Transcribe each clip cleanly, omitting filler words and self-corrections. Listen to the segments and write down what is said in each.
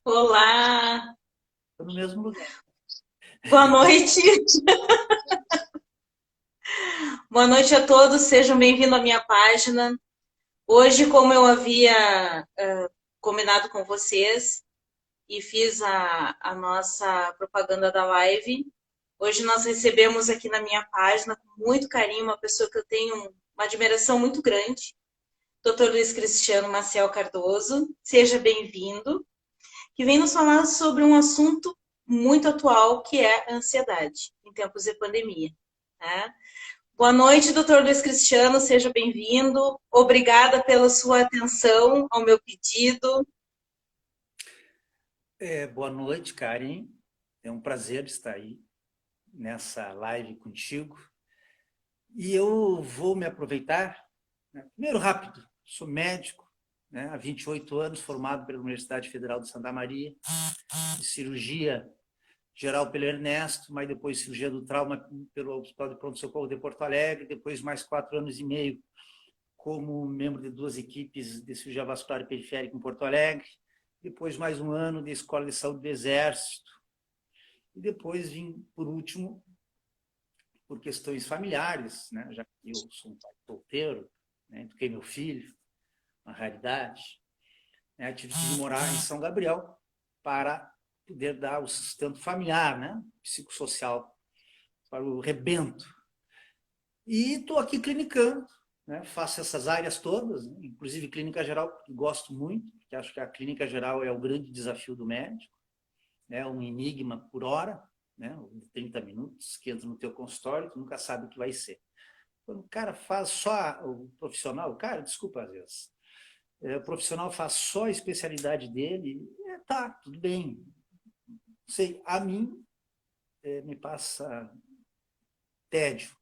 Olá, Estou no mesmo lugar. boa noite. Boa noite a todos, sejam bem-vindos à minha página. Hoje, como eu havia combinado com vocês e fiz a nossa propaganda da live, hoje nós recebemos aqui na minha página, com muito carinho, uma pessoa que eu tenho uma admiração muito grande, Dr. Luiz Cristiano Maciel Cardoso. Seja bem-vindo, que vem nos falar sobre um assunto muito atual, que é a ansiedade em tempos de pandemia, né? Boa noite, doutor Luiz Cristiano, seja bem-vindo. Obrigada pela sua atenção ao meu pedido. Boa noite, Karen. É um prazer estar aí nessa live contigo. E eu vou me aproveitar, né? Primeiro, rápido, sou médico, né? Há 28 anos, formado pela Universidade Federal de Santa Maria, de cirurgia geral pelo Ernesto, mas depois cirurgia do trauma pelo Hospital de Pronto-Socorro de Porto Alegre, depois mais 4 anos e meio como membro de 2 equipes de cirurgia vascular e periférica em Porto Alegre, depois mais 1 ano de Escola de Saúde do Exército, e depois vim, por último, por questões familiares, né? Já que eu sou um pai solteiro, né? Eduquei meu filho, uma raridade, né? Tive que morar em São Gabriel para poder dar o sustento familiar, né? Psicossocial, para o rebento. E estou aqui clinicando, né? Faço essas áreas todas, né? Inclusive clínica geral, que gosto muito, porque acho que a clínica geral é o grande desafio do médico, né? Um enigma por hora, né? De 30 minutos, que entra no teu consultório, tu nunca sabe o que vai ser. Quando o cara faz só o profissional, o cara, desculpa às vezes, o profissional faz só a especialidade dele, tá, tudo bem. Sei, a mim me passa tédio.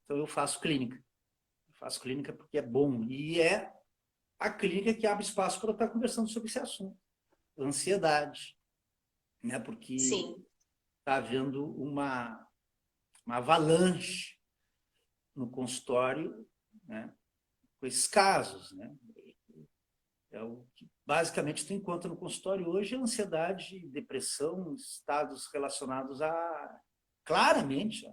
Então eu faço clínica. Eu faço clínica porque é bom. E é a clínica que abre espaço para eu estar conversando sobre esse assunto. Ansiedade, né? Porque Sim, está havendo uma avalanche no consultório, né? Com esses casos, né? É o que basicamente tu encontra no consultório hoje é ansiedade, depressão, estados relacionados a claramente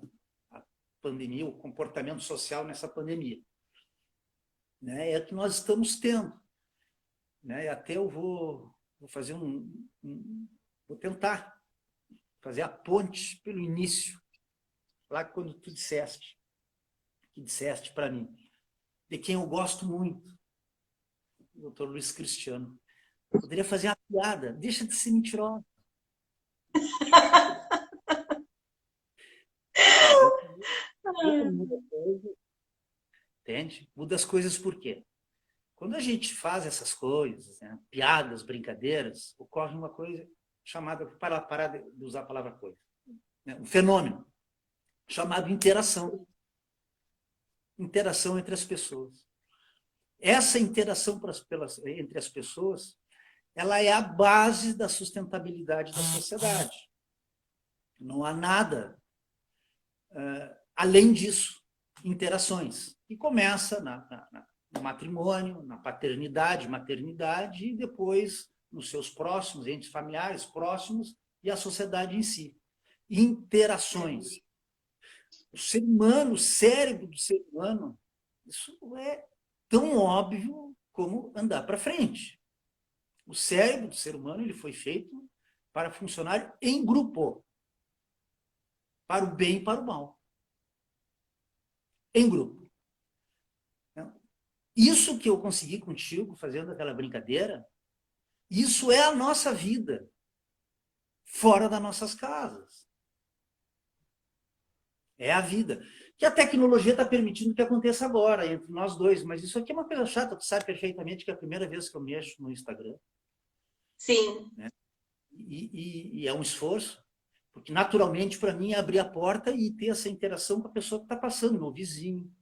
a pandemia, o comportamento social nessa pandemia, né? É o que nós estamos tendo, né? E até eu vou fazer vou tentar fazer a ponte pelo início, lá quando tu disseste para mim, de quem eu gosto muito, o doutor Luiz Cristiano. Poderia fazer uma piada, deixa de ser mentirosa. Mas eu muda a coisa, entende? Muda as coisas por quê? Quando a gente faz essas coisas, né, piadas, brincadeiras, ocorre uma coisa chamada, para parar de usar a palavra coisa, né, um fenômeno chamado interação. Interação entre as pessoas. Essa interação entre as pessoas, ela é a base da sustentabilidade da sociedade. Não há nada além disso, interações. E começa no matrimônio, na paternidade, maternidade, e depois nos seus próximos, entes familiares próximos, e a sociedade em si. Interações. O ser humano, o cérebro do ser humano, isso é tão óbvio como andar para frente. O cérebro do ser humano ele foi feito para funcionar em grupo, para o bem e para o mal. Em grupo. Isso que eu consegui contigo, fazendo aquela brincadeira, isso é a nossa vida, fora das nossas casas. É a vida. Que a tecnologia está permitindo que aconteça agora, entre nós dois, mas isso aqui é uma coisa chata, tu sabe perfeitamente que é a primeira vez que eu mexo no Instagram, sim, né? E é um esforço, porque naturalmente para mim é abrir a porta e ter essa interação com a pessoa que está passando, meu vizinho,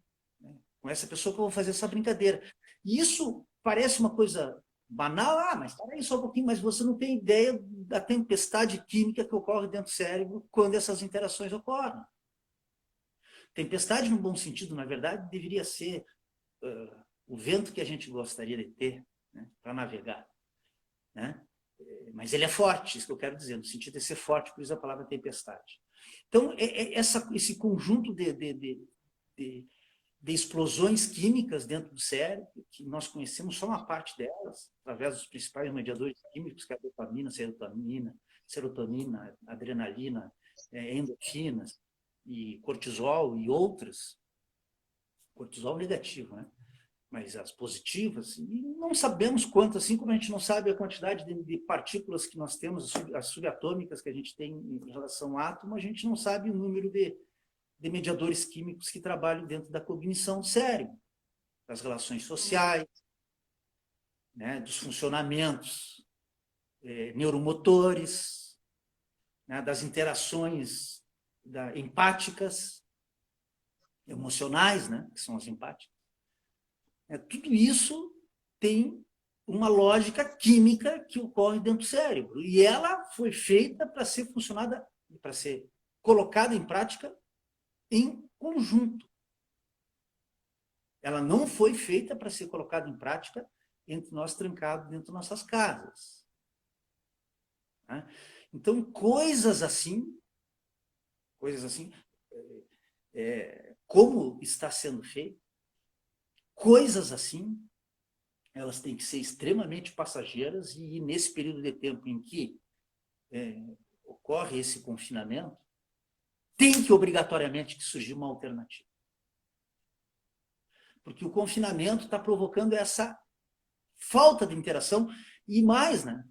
né? Com essa pessoa que eu vou fazer essa brincadeira. E isso parece uma coisa banal, mas espera aí só um pouquinho, mas você não tem ideia da tempestade química que ocorre dentro do cérebro quando essas interações ocorrem. Tempestade, no bom sentido, na verdade, deveria ser o vento que a gente gostaria de ter, né, para navegar, né? Mas ele é forte, isso que eu quero dizer, no sentido de ser forte, por isso a palavra tempestade. Então, esse conjunto de explosões químicas dentro do cérebro, que nós conhecemos só uma parte delas, através dos principais mediadores químicos, que é a dopamina, serotonina, adrenalina, endorfinas, e cortisol e outras. Cortisol negativo, né? Mas as positivas, e não sabemos quantas, assim como a gente não sabe a quantidade de partículas que nós temos, as subatômicas que a gente tem em relação ao átomo, a gente não sabe o número de mediadores químicos que trabalham dentro da cognição do cérebro, das relações sociais, né, dos funcionamentos neuromotores, né, das interações empáticas, emocionais, né, que são as empáticas. Tudo isso tem uma lógica química que ocorre dentro do cérebro. E ela foi feita para ser funcionada, para ser colocada em prática em conjunto. Ela não foi feita para ser colocada em prática entre nós trancados dentro de nossas casas. Então, coisas assim, como está sendo feito, coisas assim, elas têm que ser extremamente passageiras e nesse período de tempo em que ocorre esse confinamento, tem que obrigatoriamente surgir uma alternativa. Porque o confinamento está provocando essa falta de interação e mais, né?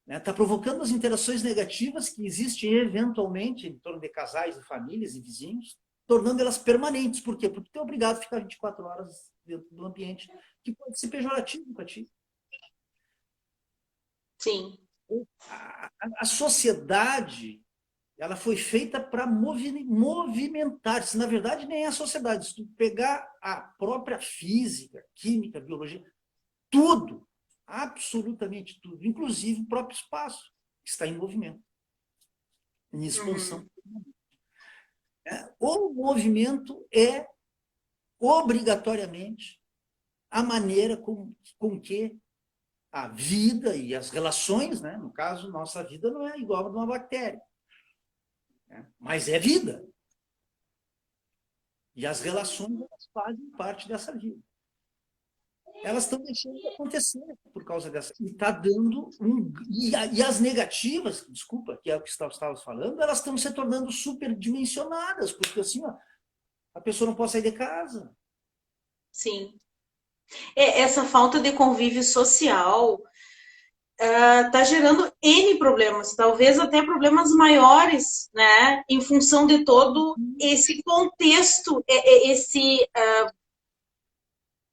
Está provocando as interações negativas que existem eventualmente em torno de casais e famílias e vizinhos, tornando elas permanentes. Por quê? Porque tu é obrigado a ficar 24 horas dentro do ambiente que pode ser pejorativo para ti. Sim. A sociedade, ela foi feita para movimentar-se. Na verdade, nem é a sociedade. Se tu pegar a própria física, química, biologia, tudo, absolutamente tudo, inclusive o próprio espaço, está em movimento, em expansão. O movimento é obrigatoriamente a maneira com que a vida e as relações, né? No caso, nossa vida não é igual a de uma bactéria, né? Mas é vida. E as relações elas fazem parte dessa vida. Elas estão deixando de acontecer por causa dessa. E está dando e as negativas, desculpa, que é o que estávamos falando, elas estão se tornando superdimensionadas, porque assim, ó, a pessoa não pode sair de casa. Sim. Essa falta de convívio social está gerando N problemas, talvez até problemas maiores, né? Em função de todo esse contexto,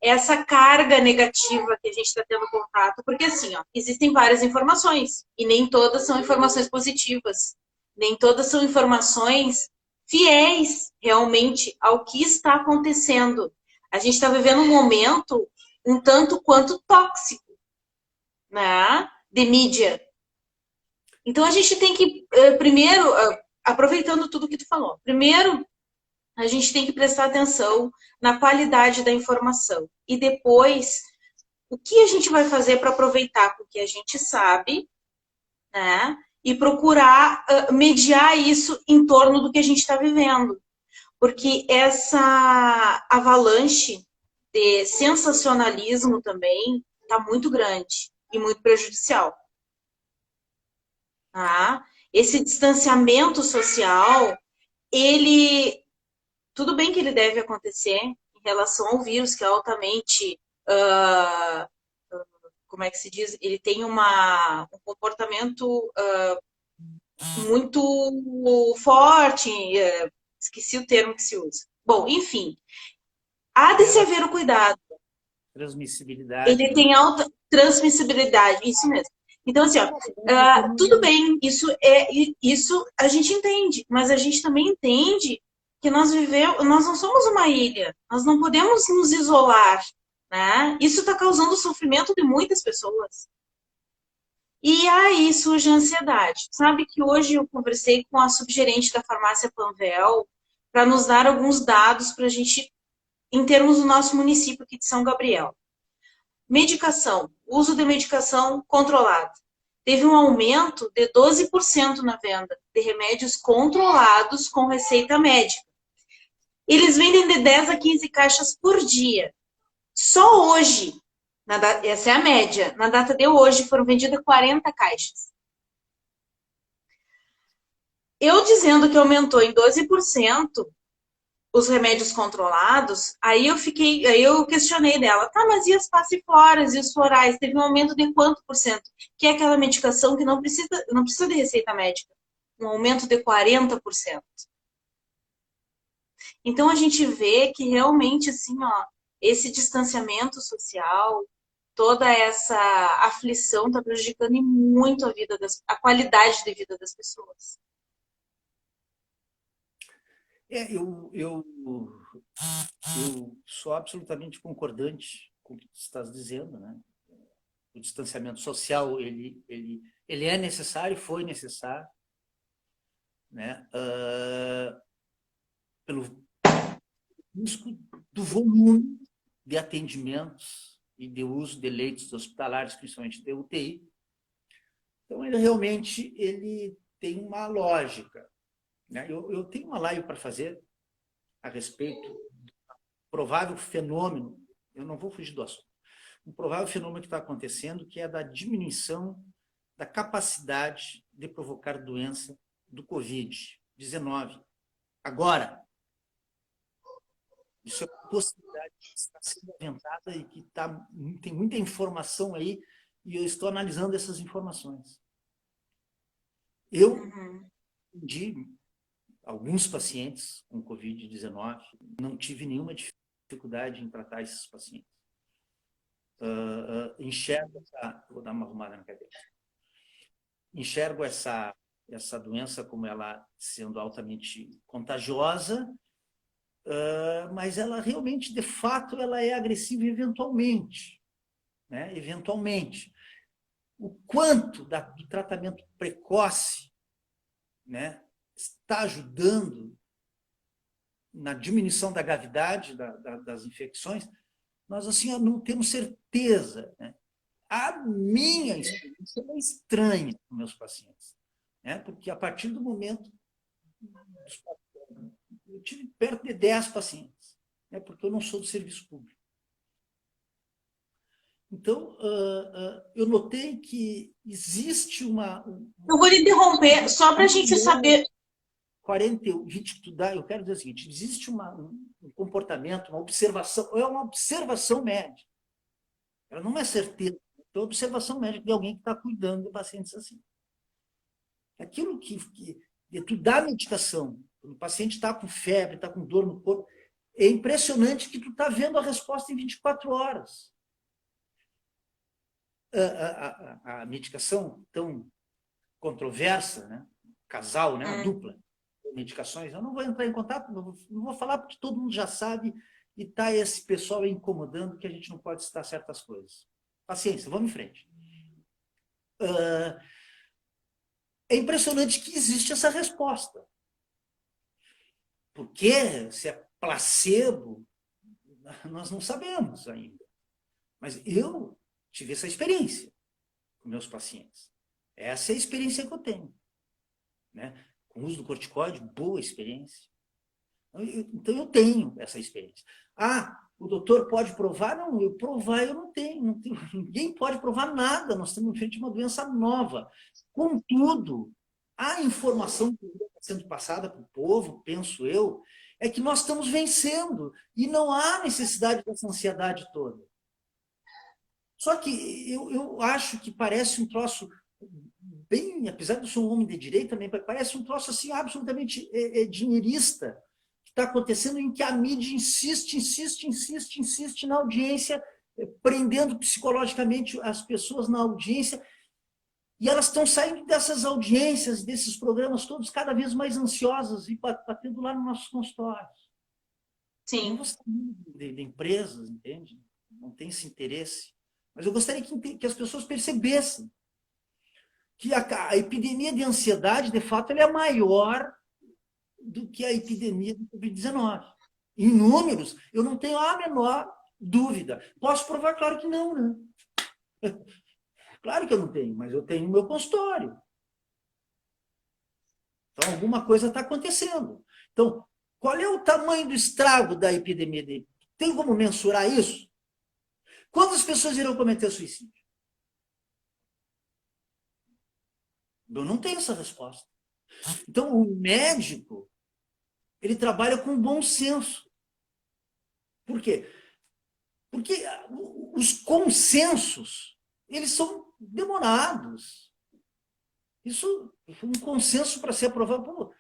essa carga negativa que a gente está tendo contato. Porque assim, ó, existem várias informações e nem todas são informações positivas, nem todas são informações fiéis realmente ao que está acontecendo. A gente está vivendo um momento um tanto quanto tóxico, né, de mídia. Então a gente tem que, primeiro, aproveitando tudo que tu falou, primeiro a gente tem que prestar atenção na qualidade da informação e depois o que a gente vai fazer para aproveitar o que a gente sabe, né, e procurar mediar isso em torno do que a gente está vivendo. Porque essa avalanche de sensacionalismo também está muito grande e muito prejudicial. Tá? Esse distanciamento social, ele, tudo bem que ele deve acontecer em relação ao vírus, que é altamente, como é que se diz? Ele tem um comportamento muito forte, esqueci o termo que se usa. Bom, enfim, há de se haver o cuidado. Transmissibilidade. Ele tem alta transmissibilidade, isso mesmo. Então, assim, ó, tudo bem, isso a gente entende, mas a gente também entende que nós não somos uma ilha, nós não podemos nos isolar, né? Isso está causando sofrimento de muitas pessoas. E aí surge a ansiedade. Sabe que hoje eu conversei com a subgerente da farmácia Panvel para nos dar alguns dados para a gente, em termos do nosso município aqui de São Gabriel. Medicação, uso de medicação controlado. teve um aumento de 12% na venda de remédios controlados com receita médica. Eles vendem de 10 a 15 caixas por dia. Só hoje, essa é a média, na data de hoje foram vendidas 40 caixas. Eu dizendo que aumentou em 12% os remédios controlados, aí eu questionei dela, tá, mas e as passifloras e os florais? Teve um aumento de quanto por cento? Que é aquela medicação que não precisa de receita médica. Um aumento de 40%. Então a gente vê que realmente, assim, ó, esse distanciamento social, toda essa aflição está prejudicando muito a qualidade de vida das pessoas. Eu sou absolutamente concordante com o que tu estás dizendo, né? O distanciamento social ele é necessário, foi necessário, né? Pelo risco do volume de atendimentos e de uso de leitos hospitalares, principalmente de UTI. Então, ele tem uma lógica, né? Eu tenho uma live para fazer a respeito do provável fenômeno, eu não vou fugir do assunto, um provável fenômeno que está acontecendo, que é da diminuição da capacidade de provocar doença do Covid-19. Agora, isso é uma possibilidade que está sendo aventada e que tem muita informação aí, e eu estou analisando essas informações. Eu atendi alguns pacientes com Covid-19, não tive nenhuma dificuldade em tratar esses pacientes. Enxergo vou dar uma arrumada na cabeça. Enxergo essa doença como ela sendo altamente contagiosa, mas ela realmente, de fato, ela é agressiva eventualmente, né? Eventualmente. O quanto do tratamento precoce, né, está ajudando na diminuição da gravidade das infecções, nós assim não temos certeza, né? A minha experiência é estranha com meus pacientes, né? Porque a partir do momento eu tive perto de 10 pacientes, né? Porque eu não sou do serviço público. Então, eu notei que existe uma... Eu vou lhe interromper, só para a gente saber... 20 que tu dá, eu quero dizer o seguinte, existe um comportamento, uma observação, é uma observação médica. Ela não é certeza, é uma observação médica de alguém que está cuidando de pacientes assim. Aquilo que tu dá medicação, o paciente está com febre, está com dor no corpo, é impressionante que tu está vendo a resposta em 24 horas. A medicação tão controversa, né? Casal, né? A dupla, medicações, eu não vou entrar em contato, não vou falar porque todo mundo já sabe e está esse pessoal incomodando que a gente não pode citar certas coisas. Paciência, vamos em frente. É impressionante que existe essa resposta. Porque se é placebo, nós não sabemos ainda. Mas eu tive essa experiência com meus pacientes. Essa é a experiência que eu tenho, né? Com o uso do corticóide, boa experiência. Então, eu tenho essa experiência. O doutor pode provar? Não, eu não tenho. Ninguém pode provar nada. Nós estamos em frente a uma doença nova. Contudo, a informação que está sendo passada para o povo, penso eu, é que nós estamos vencendo e não há necessidade dessa ansiedade toda. Só que eu acho que parece um troço bem, apesar de eu ser um homem de direita, também parece um troço assim absolutamente dinheirista, que está acontecendo, em que a mídia insiste na audiência, prendendo psicologicamente as pessoas na audiência, e elas estão saindo dessas audiências, desses programas todos, cada vez mais ansiosas e batendo lá nos nossos consultórios. Sim. Não gosto de empresas, entende? Não tem esse interesse. Mas eu gostaria que as pessoas percebessem que a epidemia de ansiedade, de fato, ela é maior do que a epidemia do Covid-19. Em números, eu não tenho a menor dúvida. Posso provar? Claro que não, né? Claro que eu não tenho, mas eu tenho o meu consultório. Então, alguma coisa está acontecendo. Então, qual é o tamanho do estrago da epidemia? Tem como mensurar isso? Quantas pessoas irão cometer suicídio? Eu não tenho essa resposta. Então, o médico, ele trabalha com bom senso. Por quê? Porque os consensos, eles são demorados. Isso, um consenso para ser aprovado,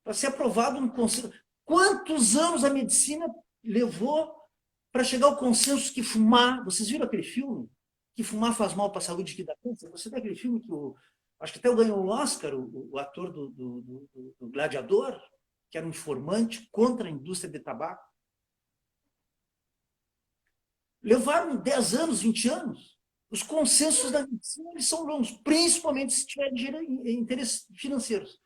para ser aprovado um consenso. Quantos anos a medicina levou para chegar ao consenso que fumar... Vocês viram aquele filme? Que fumar faz mal para a saúde que dá câncer? Você viu aquele filme que acho que até ganhou o Oscar, o ator do Gladiador, que era um informante contra a indústria de tabaco? Levaram 10 anos, 20 anos. Os consensos da medicina, eles são longos, principalmente se tiver interesses financeiros.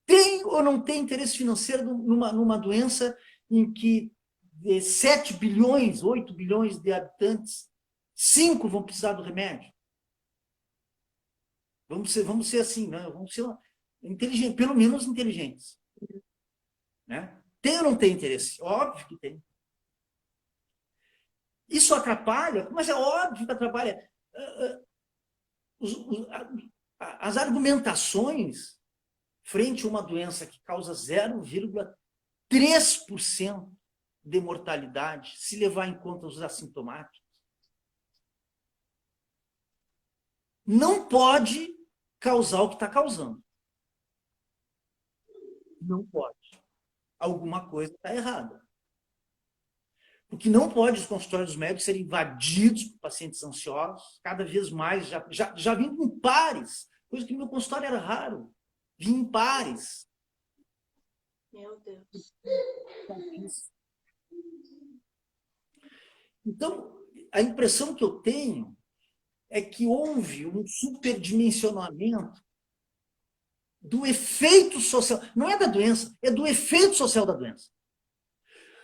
Tem ou não tem interesse financeiro numa doença em que de 7 bilhões, 8 bilhões de habitantes, 5 vão precisar do remédio? Vamos ser assim, né? Vamos ser inteligentes, pelo menos inteligentes. Né? Tem ou não tem interesse? Óbvio que tem. Isso atrapalha, mas é óbvio que atrapalha. As argumentações frente a uma doença que causa 0,3% de mortalidade, se levar em conta os assintomáticos, não pode causar o que está causando. Não pode. Alguma coisa está errada. Porque não pode os consultórios médicos serem invadidos por pacientes ansiosos, cada vez mais, já vindo em pares, coisa que no meu consultório era raro. Vinha em pares. Meu Deus. Então, a impressão que eu tenho é que houve um superdimensionamento do efeito social. Não é da doença, é do efeito social da doença.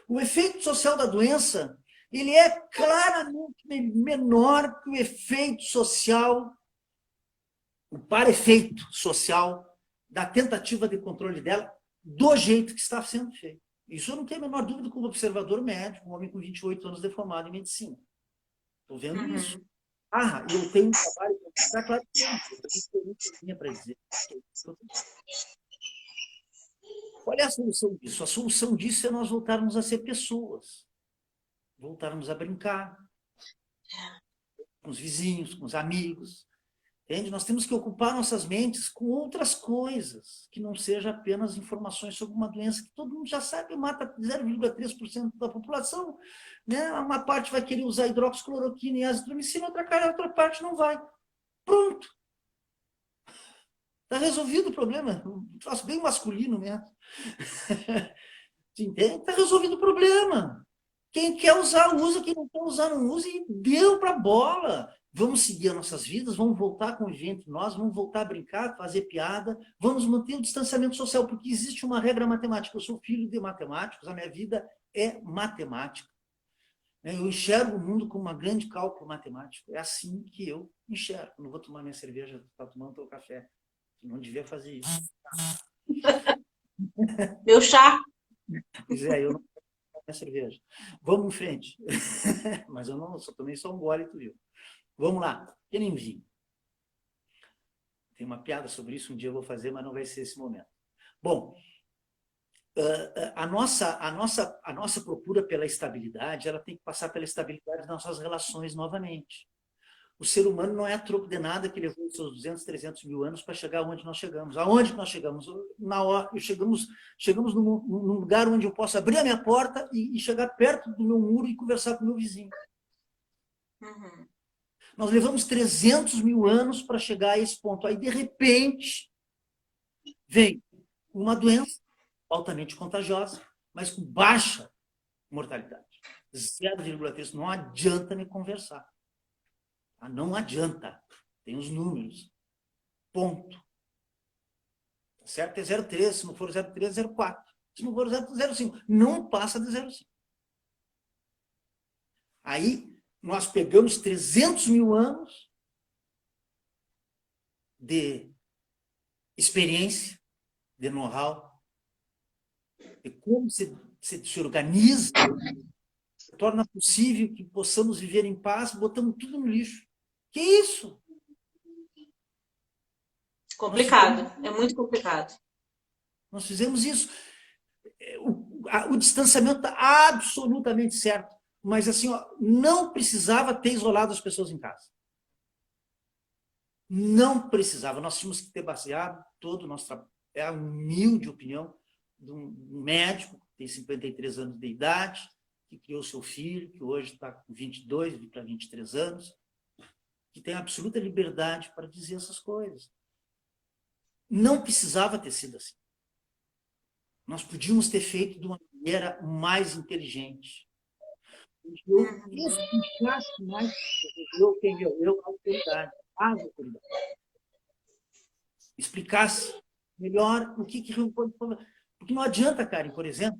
O efeito social da doença, ele é claramente menor que o efeito social, o par-efeito social da tentativa de controle dela, do jeito que está sendo feito. Isso eu não tenho a menor dúvida como observador médico, um homem com 28 anos de formado em medicina. Estou vendo isso. Eu tenho um trabalho que está claro que eu tenho para dizer. Qual é a solução disso? A solução disso é nós voltarmos a ser pessoas. Voltarmos a brincar com os vizinhos, com os amigos. Entende? Nós temos que ocupar nossas mentes com outras coisas, que não seja apenas informações sobre uma doença que todo mundo já sabe, mata 0,3% da população. Né? Uma parte vai querer usar hidroxicloroquina e azitromicina, outra parte não vai. Pronto. Está resolvido o problema. Um troço bem masculino mesmo. Entende? Está resolvido o problema. Quem quer usar, usa. Quem não quer usar, não usa. E deu para a bola. Vamos seguir as nossas vidas, vamos voltar a conviver entre nós, vamos voltar a brincar, fazer piada, vamos manter o distanciamento social, porque existe uma regra matemática. Eu sou filho de matemáticos, a minha vida é matemática. Eu enxergo o mundo como uma grande cálculo matemático. É assim que eu enxergo. Não vou tomar minha cerveja, estou tomando teu café. Não devia fazer isso. Meu chá. Pois é, eu não vou tomar minha cerveja. Vamos em frente. Mas eu não, também sou um gole, tu viu? Vamos lá, Kenimzinho. Tem uma piada sobre isso, um dia eu vou fazer, mas não vai ser esse momento. Bom, a nossa procura pela estabilidade, ela tem que passar pela estabilidade das nossas relações novamente. O ser humano não é a troco de nada que levou os seus 200, 300 mil anos para chegar onde nós chegamos. Aonde nós chegamos? Chegamos num lugar onde eu posso abrir a minha porta e chegar perto do meu muro e conversar com o meu vizinho. Uhum. Nós levamos 300 mil anos para chegar a esse ponto. Aí, de repente, vem uma doença altamente contagiosa, mas com baixa mortalidade. 0,3. Não adianta me conversar. Não adianta. Tem os números. Ponto. Certo? É 0,3. Se não for 0,3, é 0,4. Se não for 0,5. Não passa de 0,5. Aí, nós pegamos 300 mil anos de experiência, de know-how, de como se organiza, torna possível que possamos viver em paz, botamos tudo no lixo. Que isso? Complicado, é muito complicado. Nós fizemos isso. O distanciamento está absolutamente certo, mas assim, ó, não precisava ter isolado as pessoas em casa. Não precisava. Nós tínhamos que ter baseado todo o nosso trabalho. É a humilde opinião de um médico que tem 53 anos de idade, que criou seu filho, que hoje está com 22 para 23 anos, que tem absoluta liberdade para dizer essas coisas. Não precisava ter sido assim. Nós podíamos ter feito de uma maneira mais inteligente. Eu explicasse mais, eu, a autoridade, as autoridades. Explicasse melhor o que pode falar. Porque não adianta, Karen, por exemplo,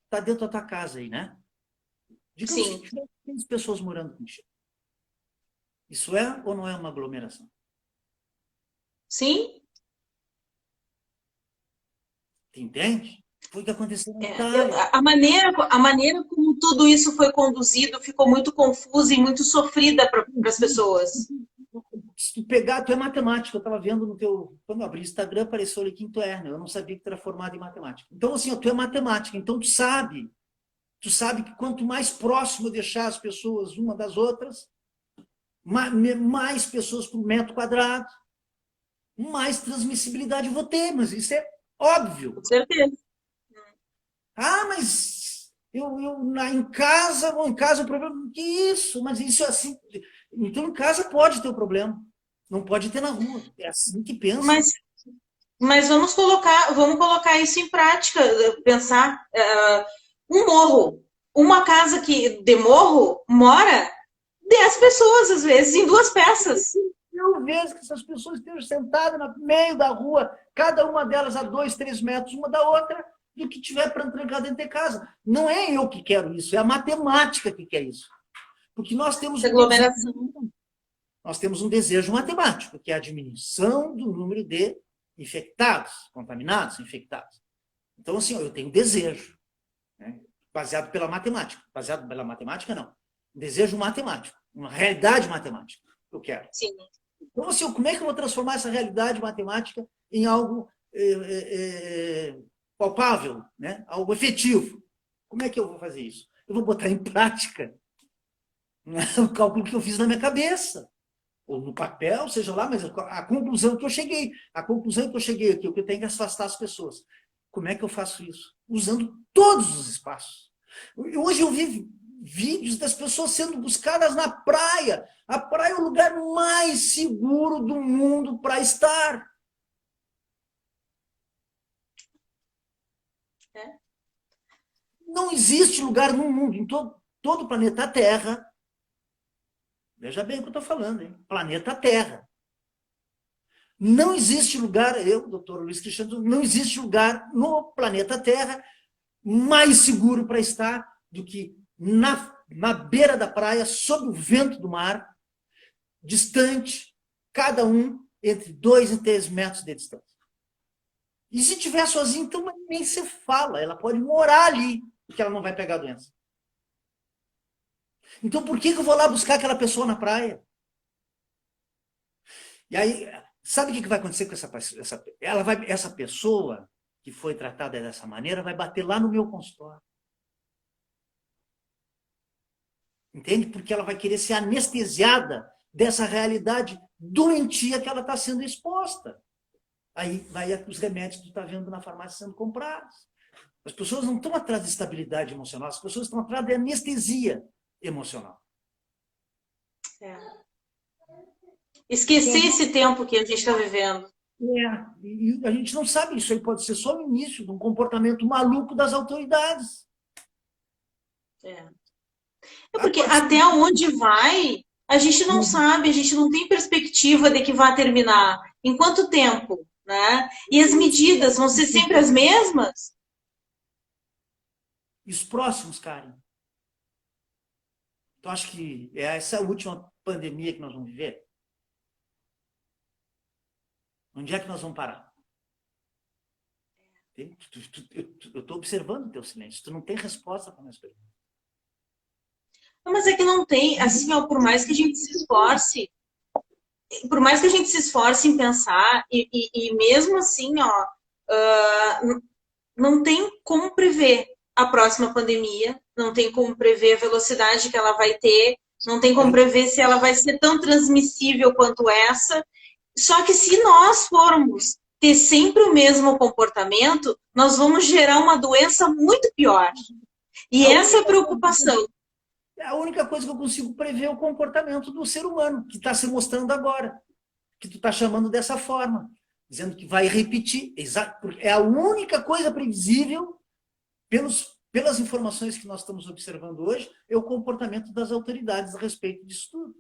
está dentro da tua casa aí, né? Digamos Sim. que tiver 15 pessoas morando contigo. Isso é ou não é uma aglomeração? Sim. Tu entende? Foi o que aconteceu na É, Itália. a maneira como tudo isso foi conduzido ficou muito confusa e muito sofrida para as pessoas. Se tu pegar, tu é matemática, eu estava vendo no teu... Quando eu abri o Instagram, apareceu ali que tu é, né? Eu não sabia que tu era formado em matemática. Então, assim, tu é matemática, então tu sabe que quanto mais próximo eu deixar as pessoas uma das outras, mais pessoas por metro quadrado, mais transmissibilidade eu vou ter, mas isso é óbvio. Com certeza. Ah, mas em casa o problema... Que isso? Mas isso é assim... Então, em casa pode ter o problema. Não pode ter na rua. É assim que pensa. Mas vamos colocar isso em prática, pensar um morro, uma casa que de morro mora 10 pessoas, às vezes, em duas peças. Eu vejo que essas pessoas estejam sentadas no meio da rua, cada uma delas a 2, 3 metros uma da outra, do que tiver para entregar dentro de casa. Não é eu que quero isso, é a matemática que quer isso. Porque nós temos Essa aglomeração. nós temos um desejo matemático, que é a diminuição do número de infectados, contaminados, infectados. Então, assim, eu tenho desejo, né? Baseado pela matemática. Baseado pela matemática, não. Um desejo matemático, uma realidade matemática que eu quero. Sim. Então, assim, como é que eu vou transformar essa realidade matemática em algo palpável, né? Algo efetivo? Como é que eu vou fazer isso? Eu vou botar em prática, né, o cálculo que eu fiz na minha cabeça, ou no papel, seja lá, mas a conclusão que eu cheguei. A conclusão que eu cheguei aqui, o que eu tenho que afastar as pessoas. Como é que eu faço isso? Usando todos os espaços. Hoje eu vi vídeos das pessoas sendo buscadas na praia. A praia é o lugar mais seguro do mundo para estar. É. Não existe lugar no mundo, em todo o planeta Terra. Veja bem o que eu estou falando, hein? Planeta Terra. Não existe lugar, doutor Luiz Cristiano, não existe lugar no planeta Terra mais seguro para estar do que na beira da praia, sob o vento do mar, distante, cada um entre 2 e 3 metros de distância. E se estiver sozinho, então nem se fala, ela pode morar ali, porque ela não vai pegar a doença. Então por que eu vou lá buscar aquela pessoa na praia? E aí, sabe o que vai acontecer com essa pessoa que foi tratada dessa maneira vai bater lá no meu consultório. Entende? Porque ela vai querer ser anestesiada dessa realidade doentia que ela está sendo exposta. Aí vai os remédios que tu está vendo na farmácia sendo comprados. As pessoas não estão atrás de estabilidade emocional, as pessoas estão atrás de anestesia emocional. É. Esqueci esse tempo que a gente está vivendo. E a gente não sabe, isso aí pode ser só o início de um comportamento maluco das autoridades. É porque até onde vai, a gente não sabe, a gente não tem perspectiva de que vai terminar. Em quanto tempo? Né? E as medidas vão ser sempre as mesmas? E os próximos, Karen? Tu acha que é essa última pandemia que nós vamos viver? Onde é que nós vamos parar? Eu estou observando o teu silêncio. Tu não tem resposta para minhas perguntas. Mas é que não tem, assim, ó, por mais que a gente se esforce, em pensar, e mesmo assim, ó, não tem como prever a próxima pandemia, não tem como prever a velocidade que ela vai ter, não tem como prever se ela vai ser tão transmissível quanto essa. Só que se nós formos ter sempre o mesmo comportamento, nós vamos gerar uma doença muito pior. E essa é a preocupação. É a única coisa que eu consigo prever é o comportamento do ser humano, que está se mostrando agora, que tu está chamando dessa forma, dizendo que vai repetir. É a única coisa previsível, pelas informações que nós estamos observando hoje, é o comportamento das autoridades a respeito disso tudo.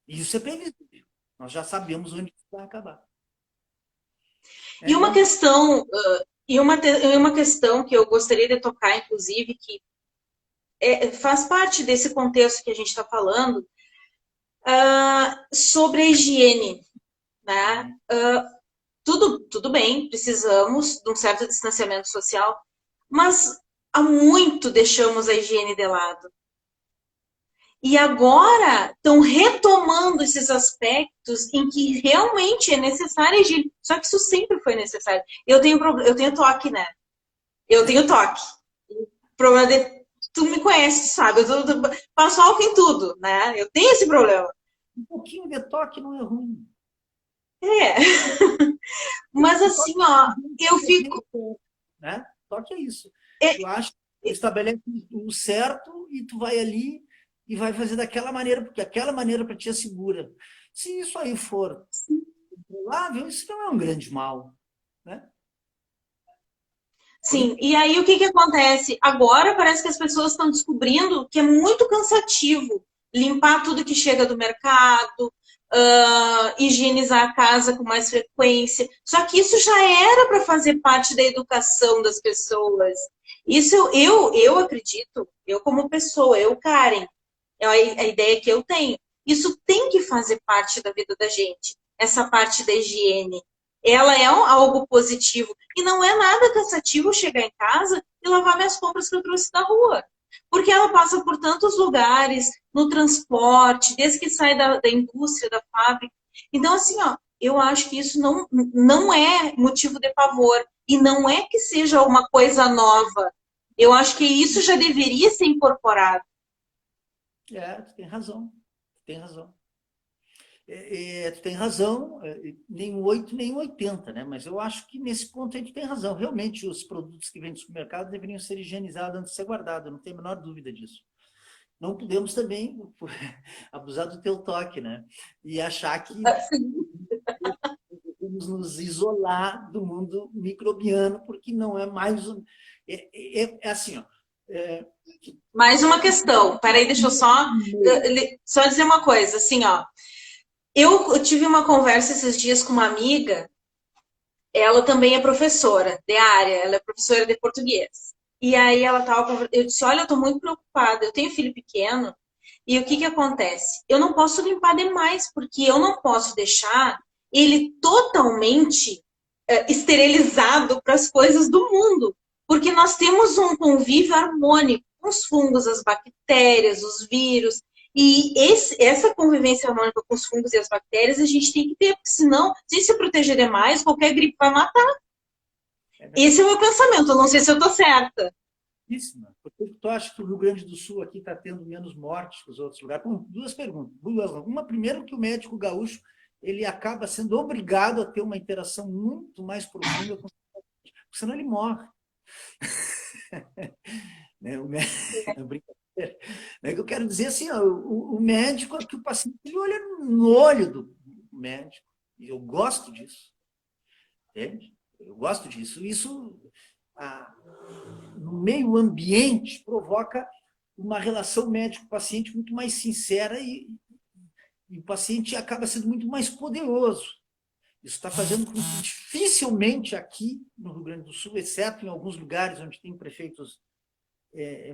E isso é previsível. Nós já sabemos onde isso vai acabar. E uma questão, uma questão que eu gostaria de tocar, inclusive, que faz parte desse contexto que a gente está falando, sobre a higiene. Né? Tudo bem, precisamos de um certo distanciamento social, mas há muito deixamos a higiene de lado. E agora estão retomando esses aspectos em que realmente é necessária a higiene. Só que isso sempre foi necessário. Eu tenho toque, né? Eu tenho toque. Problema de... Tu me conhece, sabe? Eu passo álcool em tudo, né? Eu tenho esse problema. Um pouquinho de toque não é ruim. É. Mas assim, ó, eu fico... Né? Toque é isso. É... Tu acha que estabelece o certo e tu vai ali e vai fazer daquela maneira, porque aquela maneira para ti é segura. Se isso aí for controlável, isso não é um grande mal. Né? Sim, e aí o que acontece? Agora parece que as pessoas estão descobrindo que é muito cansativo limpar tudo que chega do mercado, higienizar a casa com mais frequência. Só que isso já era para fazer parte da educação das pessoas. Isso eu acredito, eu como pessoa, eu, Karen, é a ideia que eu tenho. Isso tem que fazer parte da vida da gente, essa parte da higiene. Ela é algo positivo. E não é nada cansativo chegar em casa e lavar minhas compras que eu trouxe da rua. Porque ela passa por tantos lugares, no transporte, desde que sai da indústria, da fábrica. Então, assim, ó, eu acho que isso não é motivo de pavor. E não é que seja uma coisa nova. Eu acho que isso já deveria ser incorporado. Tu tem razão. Tu tem razão. Tu tem razão, nem o 8, nem o 80, né? Mas eu acho que nesse ponto a gente tem razão. Realmente, os produtos que vêm do supermercado deveriam ser higienizados antes de ser guardados, não tenho a menor dúvida disso. Não podemos também abusar do teu toque, né? E achar que vamos nos isolar do mundo microbiano, porque não é mais... É assim, ó... Mais uma questão. Peraí, deixa eu só dizer uma coisa, assim, ó. Eu tive uma conversa esses dias com uma amiga, ela também é professora de área, ela é professora de português. E aí eu disse, olha, eu tô muito preocupada, eu tenho filho pequeno, e o que acontece? Eu não posso limpar demais, porque eu não posso deixar ele totalmente esterilizado para as coisas do mundo. Porque nós temos um convívio harmônico com os fungos, as bactérias, os vírus. E essa convivência harmônica com os fungos e as bactérias a gente tem que ter, porque senão, se proteger demais, qualquer gripe vai matar. Esse é o meu pensamento, eu não sei se eu estou certa. Por que tu acha que o Rio Grande do Sul aqui está tendo menos mortes que os outros lugares? Duas perguntas. Uma, primeiro, que o médico gaúcho ele acaba sendo obrigado a ter uma interação muito mais profunda com o paciente, porque senão ele morre. É brincadeira. É que eu quero dizer assim, ó, o médico é que o paciente ele olha no olho do médico, e eu gosto disso. Entende? Eu gosto disso. Isso, no meio ambiente, provoca uma relação médico-paciente muito mais sincera e o paciente acaba sendo muito mais poderoso. Isso está fazendo com que dificilmente aqui no Rio Grande do Sul, exceto em alguns lugares onde tem prefeitos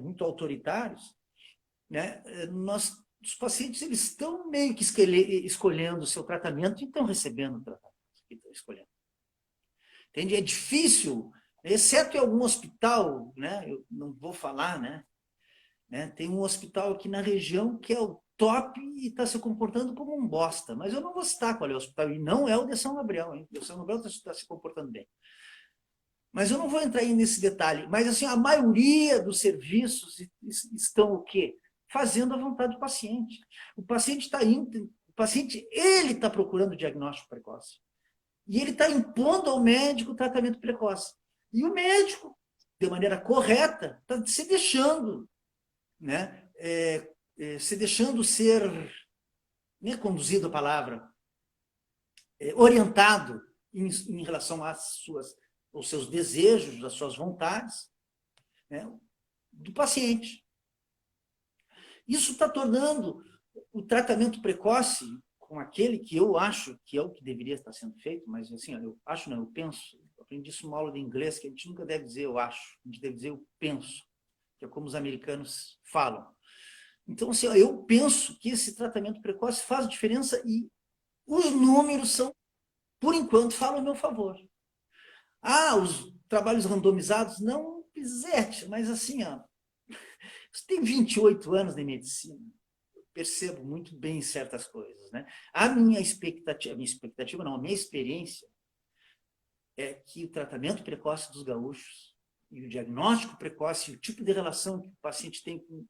muito autoritários, né, os pacientes eles estão meio que escolhendo o seu tratamento e estão recebendo o tratamento. que estão escolhendo. Entende? É difícil, exceto em algum hospital, né? Eu não vou falar, né? Tem um hospital aqui na região que é o top e está se comportando como um bosta. Mas eu não vou citar qual é o hospital, e não é o de São Gabriel, hein? O de São Gabriel está se comportando bem. Mas eu não vou entrar aí nesse detalhe. Mas assim, a maioria dos serviços estão o quê? Fazendo a vontade do paciente. O paciente está indo, o paciente ele está procurando diagnóstico precoce. E ele está impondo ao médico o tratamento precoce. E o médico, de maneira correta, está se deixando, né? Se deixando ser, não é conduzido a palavra, orientado em relação aos seus desejos, às suas vontades, né? Do paciente. Isso está tornando o tratamento precoce com aquele que eu acho que é o que deveria estar sendo feito, mas assim, eu acho não, eu penso, eu aprendi isso numa aula de inglês, que a gente nunca deve dizer eu acho, a gente deve dizer eu penso, que é como os americanos falam. Então, assim, eu penso que esse tratamento precoce faz diferença e os números são, por enquanto, falam a meu favor. Os trabalhos randomizados, não, Pizete, mas assim, você tem 28 anos de medicina, eu percebo muito bem certas coisas, né? A minha expectativa não, a minha experiência é que o tratamento precoce dos gaúchos e o diagnóstico precoce, o tipo de relação que o paciente tem com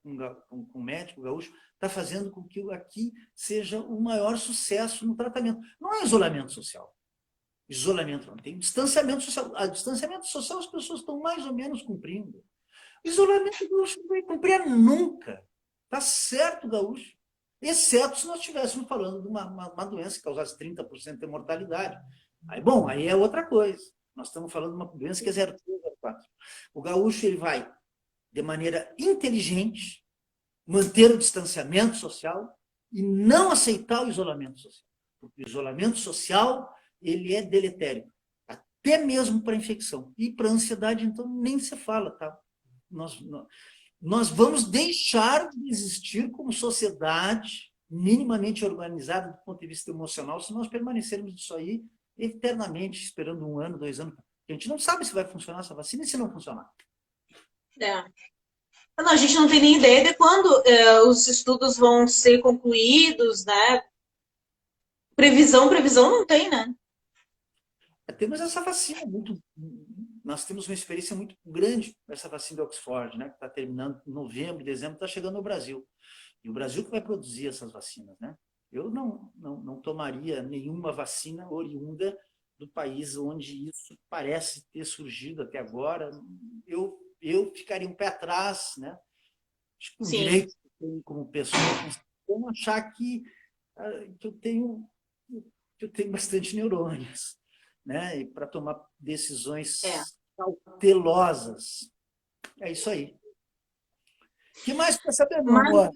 o médico gaúcho, está fazendo com que aqui seja o maior sucesso no tratamento. Não é isolamento social. Isolamento não tem. Distanciamento social. A distanciamento social as pessoas estão mais ou menos cumprindo. Isolamento gaúcho não vai cumprir nunca. Está certo, gaúcho. Exceto se nós estivéssemos falando de uma doença que causasse 30% de mortalidade. Aí, bom, aí é outra coisa. Nós estamos falando de uma doença que é 0,3, 0,4. O gaúcho ele vai, de maneira inteligente, manter o distanciamento social e não aceitar o isolamento social. Porque o isolamento social ele é deletério, até mesmo para a infecção. E para a ansiedade, então, nem se fala, tá? Nós vamos deixar de existir como sociedade minimamente organizada do ponto de vista emocional se nós permanecermos disso aí eternamente, esperando 1 ano, 2 anos. A gente não sabe se vai funcionar essa vacina e se não funcionar. Não, a gente não tem nem ideia de quando os estudos vão ser concluídos, né? Previsão não tem, né? Temos essa vacina nós temos uma experiência muito grande com essa vacina de Oxford, né? Que está terminando em novembro, dezembro, está chegando no Brasil. E o Brasil que vai produzir essas vacinas, né? Eu não tomaria nenhuma vacina oriunda do país onde isso parece ter surgido até agora. Eu ficaria um pé atrás, né? Acho que o direito que eu tenho como pessoa é achar que eu tenho bastante neurônios, né? E para tomar decisões cautelosas. É isso aí. O que mais quer saber, meu amor?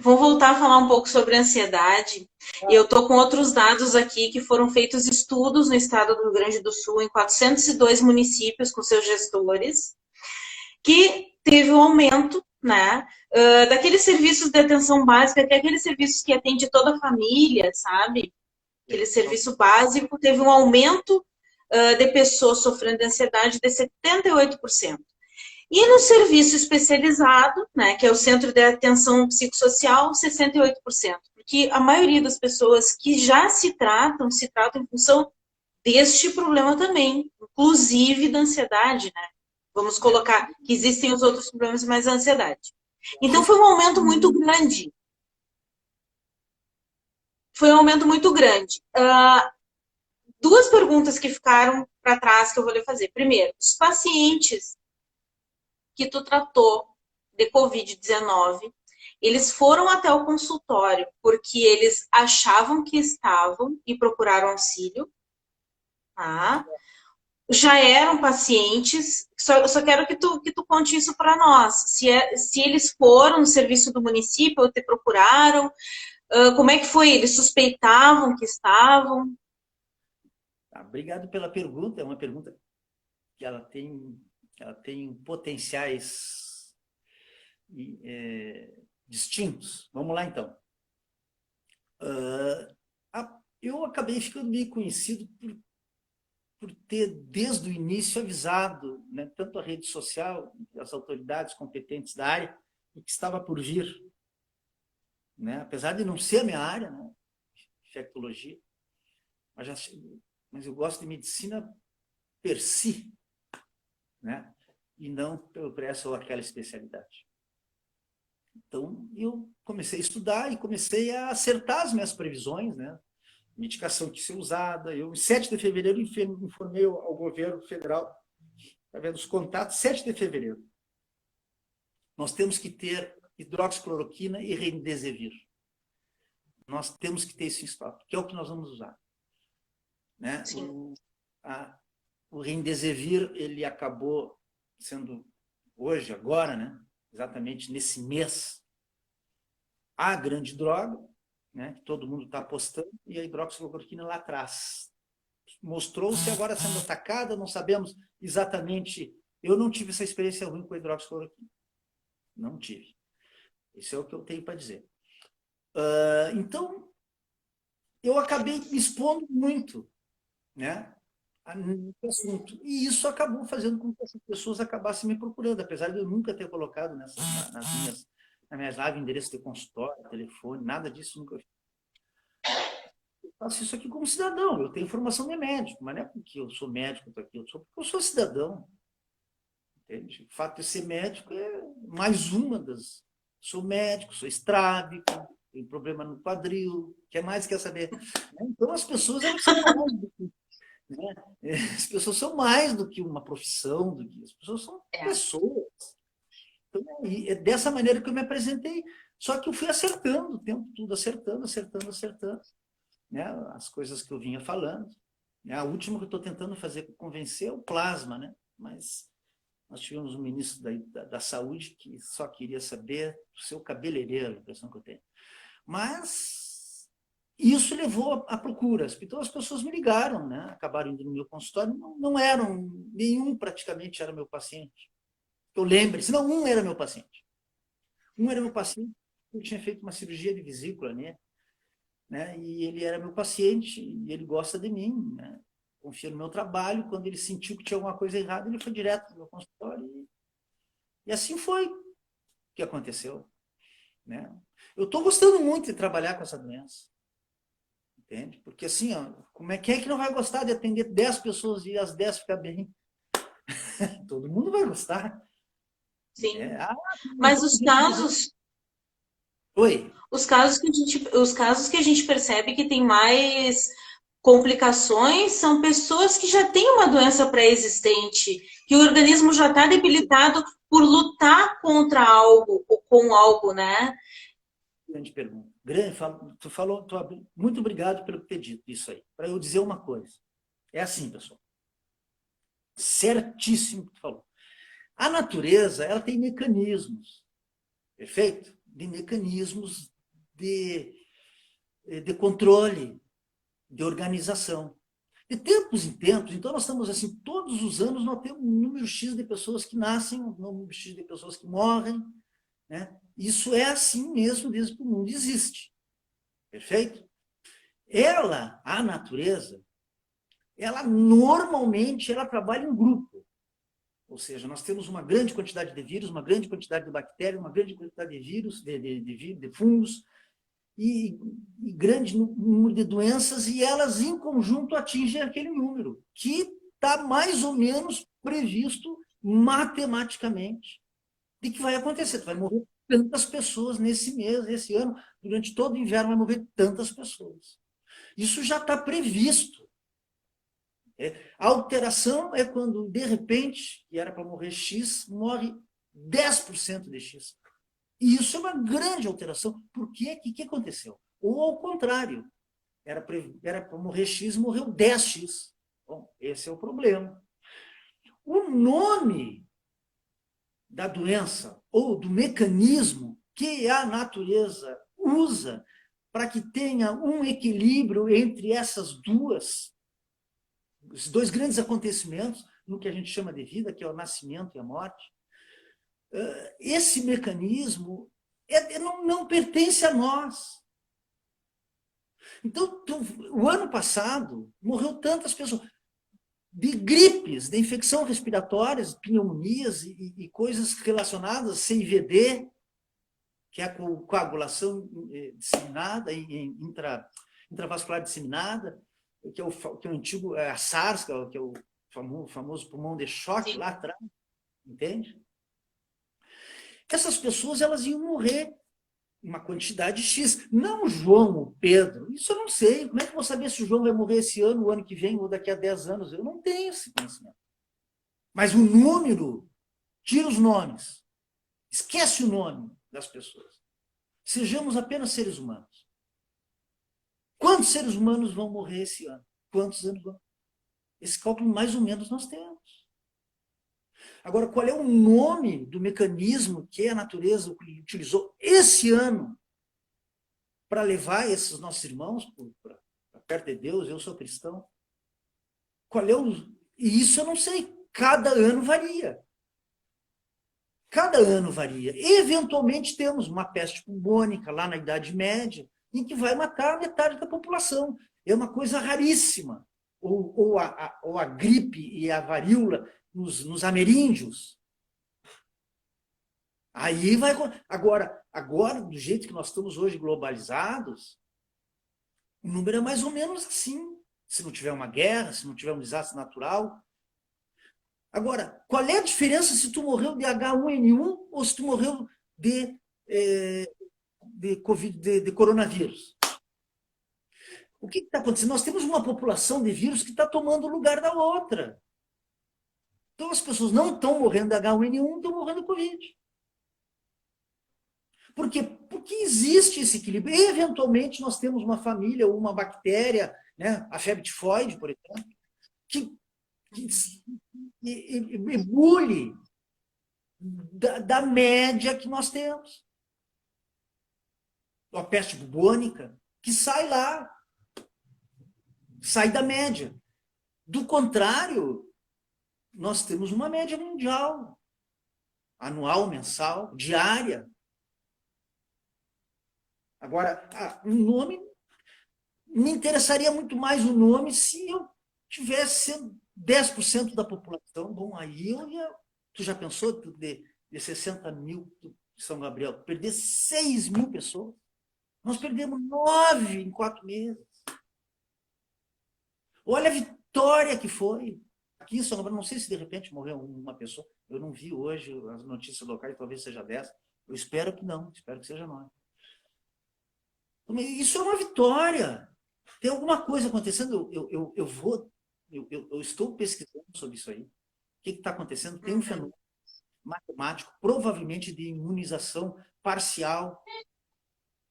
Vou voltar a falar um pouco sobre ansiedade. E eu estou com outros dados aqui que foram feitos estudos no estado do Rio Grande do Sul, em 402 municípios com seus gestores, que teve um aumento, né, daqueles serviços de atenção básica, que é aqueles serviços que atende toda a família, sabe? Aquele serviço básico, teve um aumento de pessoas sofrendo de ansiedade de 78%. E no serviço especializado, né, que é o Centro de Atenção Psicossocial, 68%. Porque a maioria das pessoas que já se tratam em função deste problema também, inclusive da ansiedade, né? Vamos colocar que existem os outros problemas, mas a ansiedade. Então foi um aumento muito grande. Foi um aumento muito grande. Duas perguntas que ficaram para trás que eu vou lhe fazer. Primeiro, os pacientes que tu tratou de Covid-19, eles foram até o consultório porque eles achavam que estavam e procuraram auxílio, tá? Já eram pacientes, só quero que tu conte isso para nós. Se eles foram no serviço do município ou te procuraram, como é que foi? Eles suspeitavam que estavam? Obrigado pela pergunta. É uma pergunta que ela tem potenciais distintos. Vamos lá, então. eu acabei ficando meio conhecido por ter, desde o início, avisado, né, tanto a rede social, as autoridades competentes da área, o que estava por vir. Né? Apesar de não ser a minha área, né, infectologia, mas eu gosto de medicina per si, né? E não por essa ou aquela especialidade. Então, eu comecei a estudar e comecei a acertar as minhas previsões, né? Medicação que ser usada. Eu, em 7 de fevereiro, informei ao governo federal, através dos contatos, 7 de fevereiro. Nós temos que ter hidroxicloroquina e remdesivir. Nós temos que ter isso em estoque, que é o que nós vamos usar. Né? O remdesivir, ele acabou sendo hoje, agora, né? Exatamente nesse mês, a grande droga, né? Que todo mundo está apostando, e a hidroxicloroquina lá atrás. Mostrou-se agora sendo atacada, não sabemos exatamente. Eu não tive essa experiência ruim com a hidroxicloroquina. Não tive. Isso é o que eu tenho para dizer. Então, eu acabei me expondo muito, né, nesse assunto. E isso acabou fazendo com que essas pessoas acabassem me procurando, apesar de eu nunca ter colocado nas minhas lives endereço de consultório, telefone, nada disso nunca fiz. Eu faço isso aqui como cidadão. Eu tenho formação de médico, mas não é porque eu sou médico, porque eu sou cidadão. Entende? O fato de ser médico é mais uma das... Sou médico, sou estrábico, tenho problema no quadril, o que mais quer saber? Então, as pessoas elas são mais do que... Né? As pessoas são mais do que uma profissão, as pessoas são pessoas. Então, é dessa maneira que eu me apresentei. Só que eu fui acertando o tempo todo, acertando. Né? As coisas que eu vinha falando. A última que eu estou tentando fazer, convencer, é o plasma, né? Mas nós tivemos um ministro da Saúde que só queria saber do seu cabeleireiro, a impressão que eu tenho. Mas isso levou à procura. Então as pessoas me ligaram, né? Acabaram indo no meu consultório, não eram, nenhum praticamente era meu paciente. Eu lembro, senão um era meu paciente. Um era meu paciente, eu tinha feito uma cirurgia de vesícula, né? E ele era meu paciente, e ele gosta de mim, né? Confia no meu trabalho. Quando ele sentiu que tinha alguma coisa errada, ele foi direto no meu consultório. E assim foi que aconteceu. Né? Eu estou gostando muito de trabalhar com essa doença. Entende? Porque assim, ó, quem é que não vai gostar de atender 10 pessoas e as 10 ficar bem? Todo mundo vai gostar. Sim. Mas os casos... Oi? Os casos que a gente percebe que tem mais complicações são pessoas que já têm uma doença pré-existente, que o organismo já está debilitado por lutar contra algo ou com algo, né? Grande pergunta. Tu falou, muito obrigado pelo ter dito isso aí. Para eu dizer uma coisa. É assim, pessoal. Certíssimo o que tu falou. A natureza, ela tem mecanismos, perfeito? De mecanismos de controle, de organização. De tempos em tempos, então nós estamos assim, todos os anos nós temos um número X de pessoas que nascem, um número X de pessoas que morrem, né? Isso é assim mesmo desde que o mundo existe. Perfeito? A natureza, ela normalmente ela trabalha em grupo. Ou seja, nós temos uma grande quantidade de vírus, uma grande quantidade de bactérias, uma grande quantidade de vírus, de fungos, e grande número de doenças, e elas em conjunto atingem aquele número, que está mais ou menos previsto matematicamente de que vai acontecer. Vai morrer tantas pessoas nesse mês, nesse ano, durante todo o inverno vai morrer tantas pessoas. Isso já está previsto. A alteração é quando, de repente, que era para morrer X, morre 10% de X. E isso é uma grande alteração. Por quê? O que aconteceu? Ou ao contrário, era para morrer X, morreu 10X. Bom, esse é o problema. O nome da doença ou do mecanismo que a natureza usa para que tenha um equilíbrio entre esses dois grandes acontecimentos, no que a gente chama de vida, que é o nascimento e a morte, esse mecanismo não pertence a nós. Então, o ano passado, morreu tantas pessoas de gripes, de infecção respiratórias, pneumonias e coisas relacionadas, CIVD, que é a coagulação disseminada, intravascular disseminada, que é o antigo, a SARS, que é o famoso pulmão de choque. Sim. Lá atrás, entende? Essas pessoas, elas iam morrer uma quantidade X. Não o João, o Pedro, isso eu não sei. Como é que eu vou saber se o João vai morrer esse ano, o ano que vem, ou daqui a 10 anos? Eu não tenho esse conhecimento. Mas o número, tira os nomes. Esquece o nome das pessoas. Sejamos apenas seres humanos. Quantos seres humanos vão morrer esse ano? Quantos anos vão? Esse cálculo, mais ou menos, nós temos. Agora, qual é o nome do mecanismo que a natureza utilizou esse ano para levar esses nossos irmãos para perto de Deus? Eu sou cristão. Qual é o... E isso eu não sei. Cada ano varia. Cada ano varia. Eventualmente temos uma peste bubônica lá na Idade Média, em que vai matar metade da população. É uma coisa raríssima. Ou a gripe e a varíola nos ameríndios. Aí vai... Agora, do jeito que nós estamos hoje globalizados, o número é mais ou menos assim. Se não tiver uma guerra, se não tiver um desastre natural. Agora, qual é a diferença se tu morreu de H1N1 ou se tu morreu de coronavírus? O que está acontecendo? Nós temos uma população de vírus que está tomando o lugar da outra. Então, as pessoas não estão morrendo de H1N1, estão morrendo de Covid. Por quê? Porque existe esse equilíbrio. Eventualmente, nós temos uma família ou uma bactéria, né, a febre tifoide, por exemplo, que ebule da média que nós temos. A peste bubônica, que sai lá, sai da média. Do contrário, nós temos uma média mundial, anual, mensal, diária. Agora, o nome, me interessaria muito mais o nome se eu tivesse sendo 10% da população. Bom, aí eu ia... Tu já pensou de 60 mil de São Gabriel, perder 6 mil pessoas? Nós perdemos 9 em 4 meses. Olha a vitória que foi. Aqui em São Gabriel, não sei se de repente morreu uma pessoa. Eu não vi hoje as notícias locais, talvez seja 10. Eu espero que não, espero que seja 9. Isso é uma vitória. Tem alguma coisa acontecendo. Eu estou pesquisando sobre isso aí. O que está acontecendo? Tem um fenômeno matemático, provavelmente de imunização parcial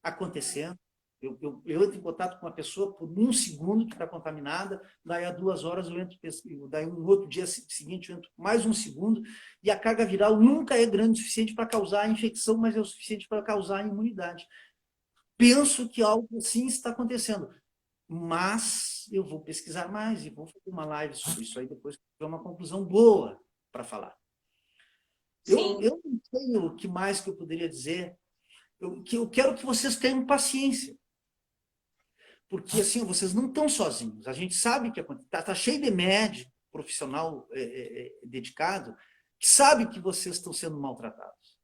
acontecendo. Eu entro em contato com uma pessoa por 1 segundo que está contaminada, daí a 2 horas eu entro, daí um outro dia seguinte eu entro mais 1 segundo, e a carga viral nunca é grande o suficiente para causar a infecção, mas é o suficiente para causar a imunidade. Penso que algo assim está acontecendo. Mas eu vou pesquisar mais e vou fazer uma live sobre isso aí depois que tiver uma conclusão boa para falar. Eu não sei o que mais que eu poderia dizer. Eu quero que vocês tenham paciência. Porque assim, vocês não estão sozinhos. A gente sabe que está cheio de médico, profissional dedicado, que sabe que vocês estão sendo maltratados.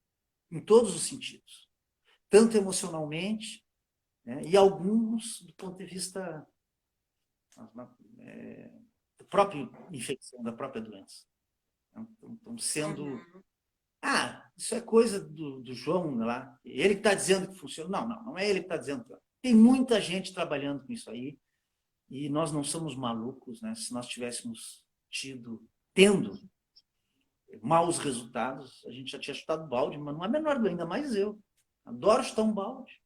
Em todos os sentidos. Tanto emocionalmente, né, e alguns do ponto de vista da própria infecção, da própria doença. Estão sendo... isso é coisa do João lá. Ele que está dizendo que funciona. Não é ele que está dizendo. Tem muita gente trabalhando com isso aí e nós não somos malucos, né? Se nós tivéssemos tendo maus resultados, a gente já tinha chutado balde, mas não é menor, ainda mais eu. Adoro chutar um balde.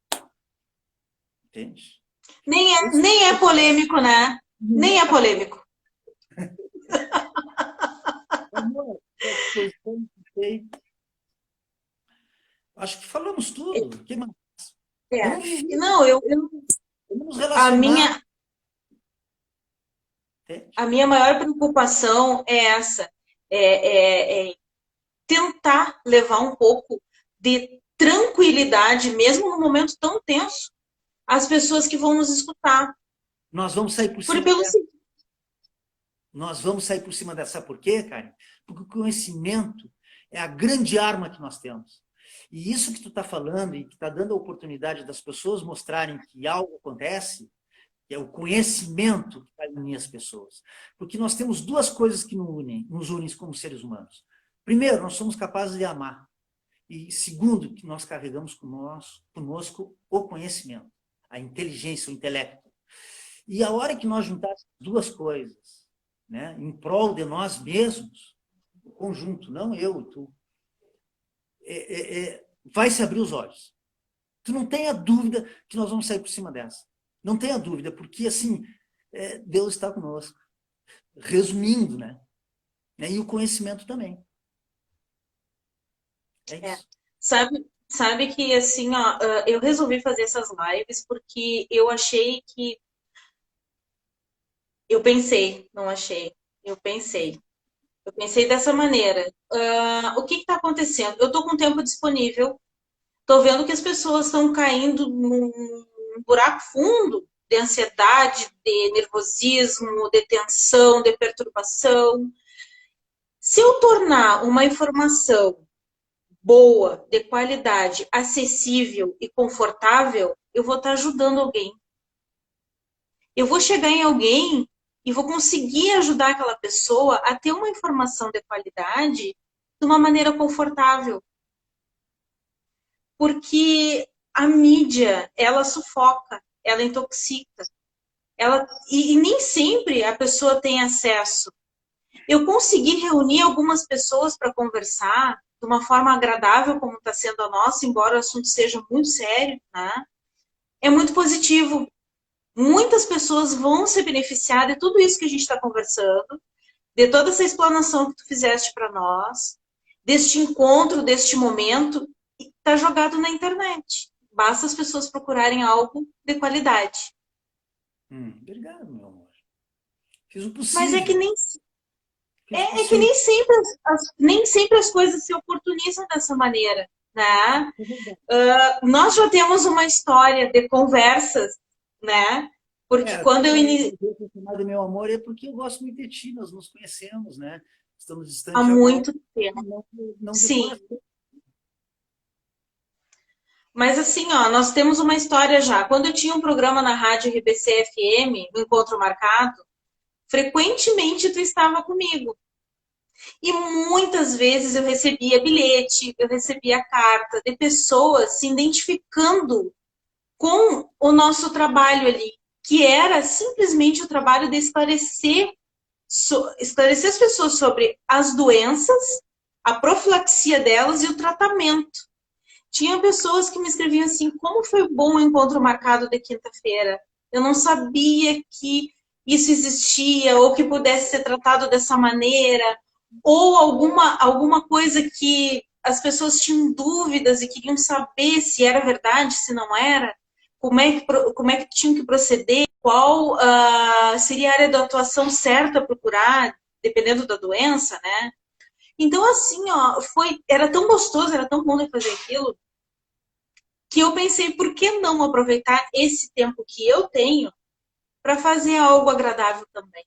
Entende? Nem é polêmico, né? Nem é polêmico. Acho que falamos tudo. Que mais? Não, a minha maior preocupação é essa. É tentar levar um pouco de tranquilidade, mesmo num momento tão tenso. as pessoas que vão nos escutar. Nós vamos sair por Por, cima pelo, dessa. Nós vamos sair por cima dessa. Por quê, Karen? Porque o conhecimento é a grande arma que nós temos. E isso que tu está falando e que está dando a oportunidade das pessoas mostrarem que algo acontece, que é o conhecimento que vai unir as pessoas. Porque nós temos duas coisas que nos unem como seres humanos. Primeiro, nós somos capazes de amar. E segundo, que nós carregamos conosco o conhecimento, a inteligência, o intelecto. E a hora que nós juntarmos duas coisas, né, em prol de nós mesmos, o conjunto, não eu e tu, vai se abrir os olhos. Tu não tenha dúvida que nós vamos sair por cima dessa. Não tenha dúvida, porque assim, Deus está conosco. Resumindo, né? E o conhecimento também. É isso. Sabe que assim, ó, eu resolvi fazer essas lives porque eu achei que. Eu pensei, não achei. Eu pensei. Eu pensei dessa maneira. O que está acontecendo? Eu estou com tempo disponível. Estou vendo que as pessoas estão caindo num buraco fundo de ansiedade, de nervosismo, de tensão, de perturbação. Se eu tornar uma informação boa, de qualidade, acessível e confortável, eu vou estar ajudando alguém. Eu vou chegar em alguém e vou conseguir ajudar aquela pessoa a ter uma informação de qualidade de uma maneira confortável. Porque a mídia, ela sufoca, ela intoxica. E nem sempre a pessoa tem acesso. Eu consegui reunir algumas pessoas para conversar de uma forma agradável, como está sendo a nossa, embora o assunto seja muito sério, né? É muito positivo. Muitas pessoas vão se beneficiar de tudo isso que a gente está conversando, de toda essa explanação que tu fizeste para nós, deste encontro, deste momento, está jogado na internet. Basta as pessoas procurarem algo de qualidade. Obrigado, meu amor. Fiz o Mas possível. que nem sempre as coisas se oportunizam dessa maneira, né? Nós já temos uma história de conversas, né? Porque quando eu iniciei... Meu amor, é porque eu gosto muito de ti, nós nos conhecemos, né? Estamos Há distantes agora. muito tempo. Não Sim. Mas assim, ó, nós temos uma história já. Quando eu tinha um programa na rádio RBC FM, no Encontro Marcado, frequentemente tu estava comigo. E muitas vezes eu recebia bilhete, eu recebia carta de pessoas se identificando com o nosso trabalho ali, que era simplesmente o trabalho de esclarecer as pessoas sobre as doenças, a profilaxia delas e o tratamento. Tinha pessoas que me escreviam assim, como foi bom o encontro marcado de quinta-feira. Eu não sabia que isso existia ou que pudesse ser tratado dessa maneira, ou alguma coisa que as pessoas tinham dúvidas e queriam saber se era verdade, se não era, como é que tinham que proceder, qual seria a área de atuação certa a procurar, dependendo da doença, né? Então, assim, ó, era tão gostoso, era tão bom de fazer aquilo, que eu pensei, por que não aproveitar esse tempo que eu tenho para fazer algo agradável também?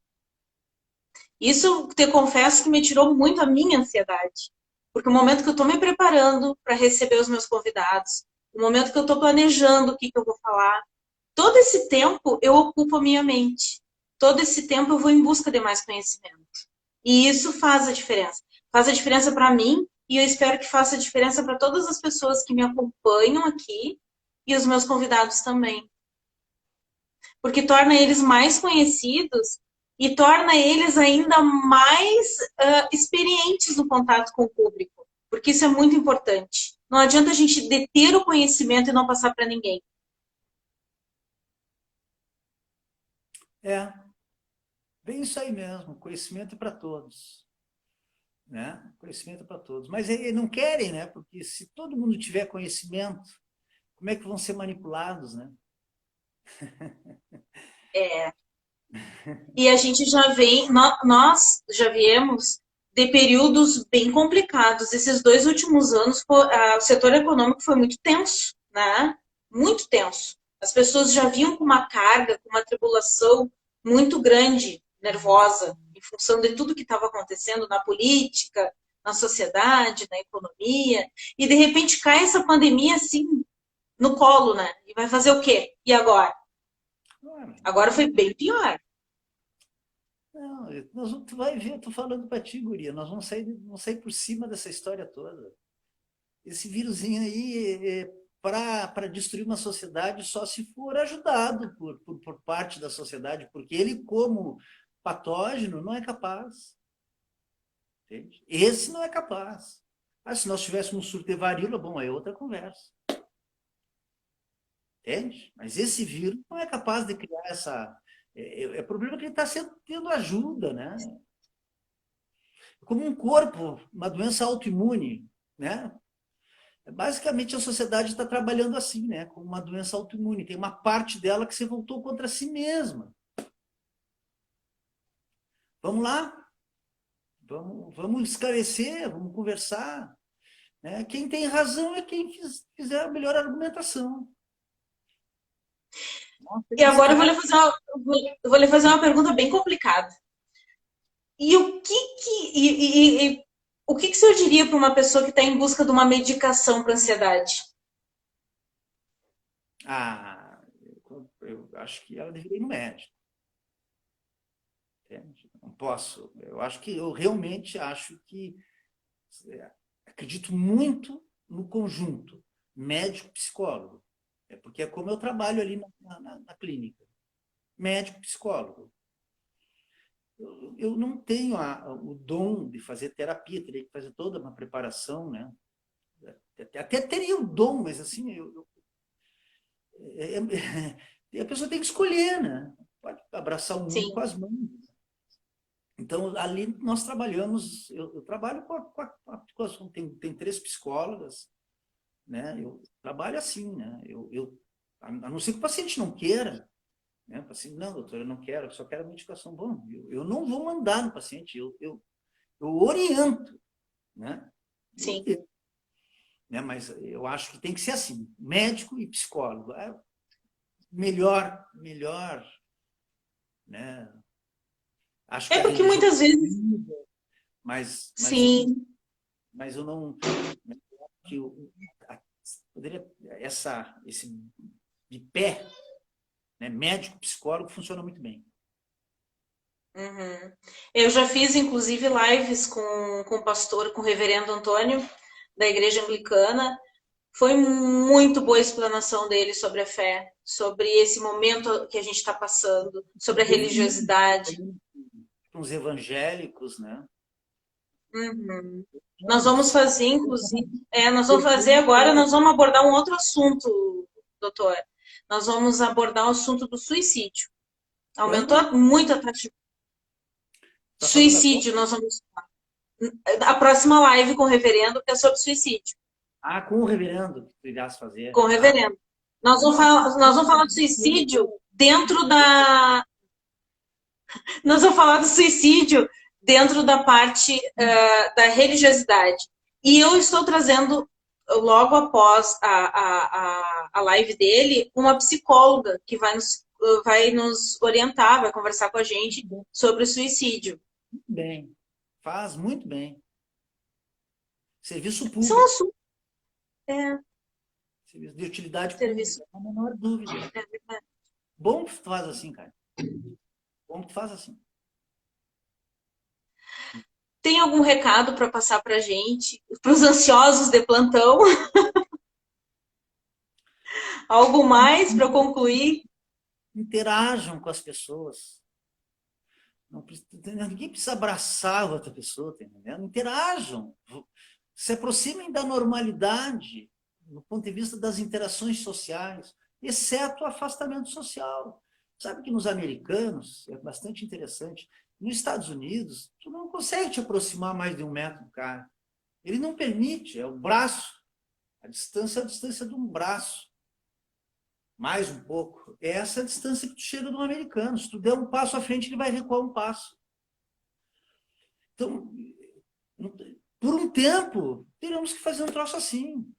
Isso, te confesso, que me tirou muito a minha ansiedade. Porque o momento que eu estou me preparando para receber os meus convidados, o momento que eu estou planejando o que eu vou falar, todo esse tempo eu ocupo a minha mente. Todo esse tempo eu vou em busca de mais conhecimento. E isso faz a diferença. Faz a diferença para mim e eu espero que faça a diferença para todas as pessoas que me acompanham aqui e os meus convidados também. Porque torna eles mais conhecidos e torna eles ainda mais experientes no contato com o público. Porque isso é muito importante. Não adianta a gente deter o conhecimento e não passar para ninguém. Bem isso aí mesmo, conhecimento é para todos. Né? Conhecimento é para todos. Mas eles não querem, né? Porque se todo mundo tiver conhecimento, como é que vão ser manipulados, né? E a gente já vem, nós já viemos de períodos bem complicados. Esses 2 últimos anos, o setor econômico foi muito tenso, né? Muito tenso. As pessoas já vinham com uma carga, com uma tribulação muito grande, nervosa, em função de tudo que estava acontecendo na política, na sociedade, na economia, e de repente cai essa pandemia assim no colo, né? E vai fazer o quê? E agora? Agora foi bem pior. Não, tu vai ver, eu tô falando para ti, guria, nós vamos sair por cima dessa história toda. Esse vírusinho aí, para destruir uma sociedade, só se for ajudado por parte da sociedade, porque ele, como patógeno, não é capaz. Entende? Esse não é capaz. Ah, se nós tivéssemos um surto de varíola, bom, é outra conversa. Entende? Mas esse vírus não é capaz de criar essa. É problema que ele está tendo ajuda, né? Como um corpo, uma doença autoimune, né? Basicamente, a sociedade está trabalhando assim, né? Como uma doença autoimune. Tem uma parte dela que se voltou contra si mesma. Vamos lá, vamos esclarecer, vamos conversar. Né? Quem tem razão é quem fizer a melhor argumentação. E agora eu vou lhe fazer uma pergunta bem complicada. E o que o senhor diria para uma pessoa que está em busca de uma medicação para ansiedade? Ah, eu acho que ela deveria ir no médico. Entende? Não posso. Eu realmente acho que acredito muito no conjunto médico-psicólogo. Porque é como eu trabalho ali na clínica. Médico-psicólogo. Eu não tenho o dom de fazer terapia, teria que fazer toda uma preparação, né? Até teria o dom, mas assim, a pessoa tem que escolher, né? Pode abraçar o mundo Sim. com as mãos. Então, ali nós trabalhamos, eu trabalho tem 3 psicólogas, né? Eu trabalho assim, né? A não ser que o paciente não queira, né? O paciente, não, doutor, eu não quero, eu só quero a medicação. Bom, eu não vou mandar no paciente, eu oriento, né? Eu Sim. oriento, né? Mas eu acho que tem que ser assim, médico e psicólogo. Melhor, né? Acho que É a porque religião muitas vezes, ajuda, mas, mas, eu, sim. mas eu não. Que poderia, esse de pé, né, médico, psicólogo, funciona muito bem. Uhum. Eu já fiz, inclusive, lives com o pastor, com o reverendo Antônio, da Igreja Anglicana. Foi muito boa a explanação dele sobre a fé, sobre esse momento que a gente está passando, sobre a religiosidade. Com os evangélicos, né? Uhum. Nós vamos fazer, inclusive, nós vamos fazer agora, nós vamos abordar um outro assunto, doutor. Nós vamos abordar o assunto do suicídio. Quando? Aumentou muito a taxa de Está falando agora? suicídio. Nós vamos a próxima live com o reverendo que é sobre suicídio. Ah, com o reverendo que tu irás fazer. Com o reverendo. Nós vamos falar de suicídio dentro da. Nós vamos falar do suicídio dentro da parte da religiosidade. E eu estou trazendo, logo após a live dele, uma psicóloga que vai nos orientar, vai conversar com a gente sobre o suicídio. Muito bem. Faz muito bem. Serviço São público. assuntos. É, Serviço de utilidade serviço. pública, não a menor dúvida. Bom que tu faz assim, cara. Bom que tu faz assim. Tem algum recado para passar para a gente, para os ansiosos de plantão? Algo mais para concluir? Interajam com as pessoas. Ninguém precisa abraçar a outra pessoa, tá entendendo? Interajam. Se aproximem da normalidade do ponto de vista das interações sociais, exceto o afastamento social. Sabe que nos americanos, é bastante interessante, nos Estados Unidos, tu não consegue te aproximar mais de 1 metro do cara. Ele não permite, é o braço. A distância é a distância de um braço. Mais um pouco. É essa a distância que tu chega do americano. Se tu der um passo à frente, ele vai recuar um passo. Então, por um tempo, teremos que fazer um troço assim.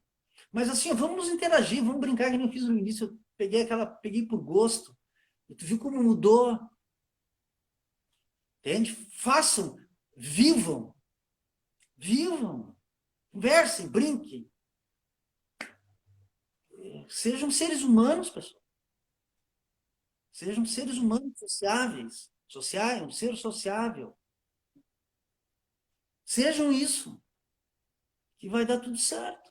Mas assim, vamos nos interagir, vamos brincar, que nem eu fiz no início. peguei por gosto. E tu viu como mudou? Entende? Façam, vivam, conversem, brinquem. Sejam seres humanos, pessoal. Sejam seres humanos sociáveis, um ser sociável. Sejam isso, que vai dar tudo certo.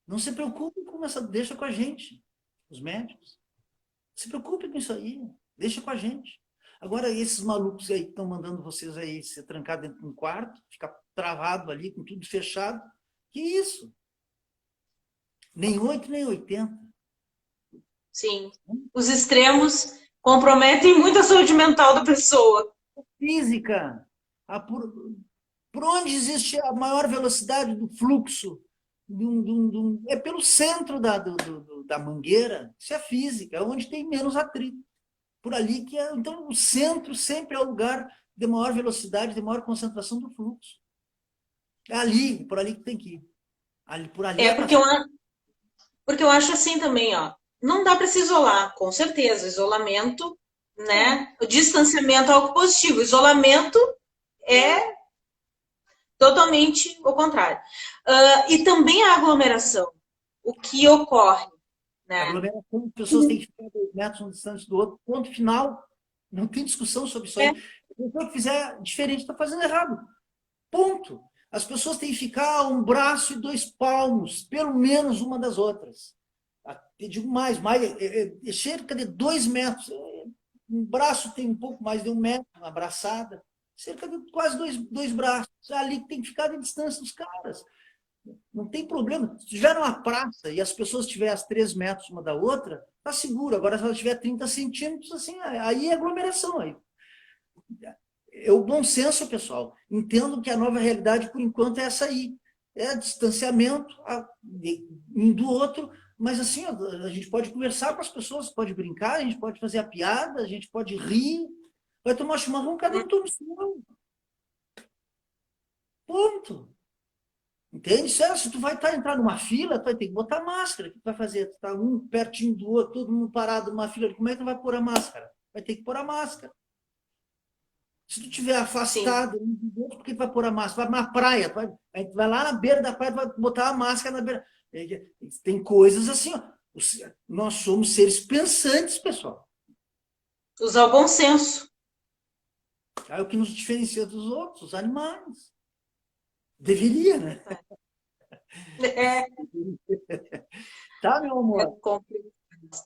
Não se preocupem com essa, deixa com a gente, os médicos. Não se preocupem com isso aí, deixa com a gente. Agora, esses malucos aí que estão mandando vocês aí se trancar dentro de um quarto, ficar travado ali, com tudo fechado, que isso? Nem 8, nem 80. Sim. Os extremos comprometem muito a saúde mental da pessoa. Física. Por onde existe a maior velocidade do fluxo? É pelo centro da mangueira. Isso é física, é onde tem menos atrito. Por ali que é. Então, o centro sempre é o lugar de maior velocidade, de maior concentração do fluxo. É ali, por ali que tem que ir. Por ali É é porque eu acho assim também, ó. Não dá para se isolar, com certeza. Isolamento, né? O distanciamento é algo positivo. Isolamento é totalmente o contrário. E também a aglomeração. O que ocorre, né? aglomeração, as pessoas têm que ficar 2 metros um distante do outro. Ponto final. Não tem discussão sobre isso aí. É, A pessoa que fizer diferente está fazendo errado. Ponto. As pessoas têm que ficar a 1 braço e 2 palmos, pelo menos uma das outras. Eu digo mais cerca de 2 metros. Um braço tem um pouco mais de 1 metro, uma abraçada. Cerca de quase dois braços. Ali tem que ficar de distância dos caras. Não tem problema. Se tiver uma praça e as pessoas estiverem a 3 metros uma da outra, está seguro. Agora, se ela tiver 30 centímetros, assim, aí é aglomeração. Aí. É o bom senso, pessoal. Entendo que a nova realidade, por enquanto, é essa aí. É distanciamento um do outro, mas assim, a gente pode conversar com as pessoas, pode brincar, a gente pode fazer a piada, a gente pode rir, vai tomar chimarrão, cada um toma o seu. Ponto. Entende? Se tu vai entrar numa fila, tu vai ter que botar máscara. O que tu vai fazer? Tu tá um pertinho do outro, todo mundo parado numa fila, como é que tu vai pôr a máscara? Vai ter que pôr a máscara. Se tu estiver sim. afastado, por que tu vai pôr a máscara? Vai na praia, tu vai lá na beira da praia, tu vai botar a máscara na beira. Tem coisas assim, ó. Nós somos seres pensantes, pessoal. Usar o bom senso. É o que nos diferencia dos outros, os animais. Deveria, né? É, Tá, meu é amor? complicado.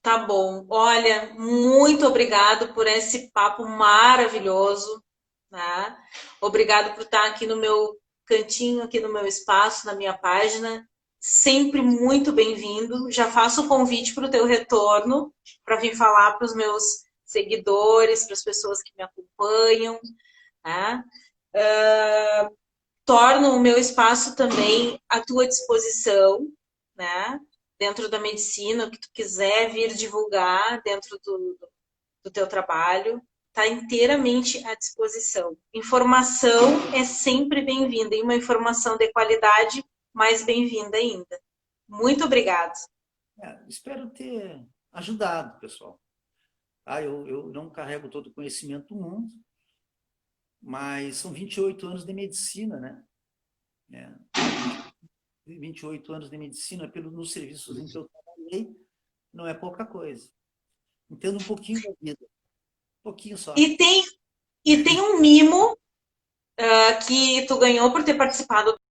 Tá bom. Olha, muito obrigado por esse papo maravilhoso, né? Obrigado por estar aqui no meu cantinho, aqui no meu espaço, na minha página. Sempre muito bem-vindo. Já faço o convite para o teu retorno, para vir falar para os meus seguidores, para as pessoas que me acompanham, né? Torno o meu espaço também à tua disposição, né? Dentro da medicina, o que tu quiser vir divulgar dentro do teu trabalho, está inteiramente à disposição. Informação é sempre bem-vinda, e uma informação de qualidade, mais bem-vinda ainda. Muito obrigada. Espero ter ajudado, pessoal. Eu não carrego todo o conhecimento do mundo, mas são 28 anos de medicina, né? 28 anos de medicina nos serviços em que eu trabalhei, não é pouca coisa. Entendo um pouquinho da vida, um pouquinho só. E tem um mimo que tu ganhou por ter participado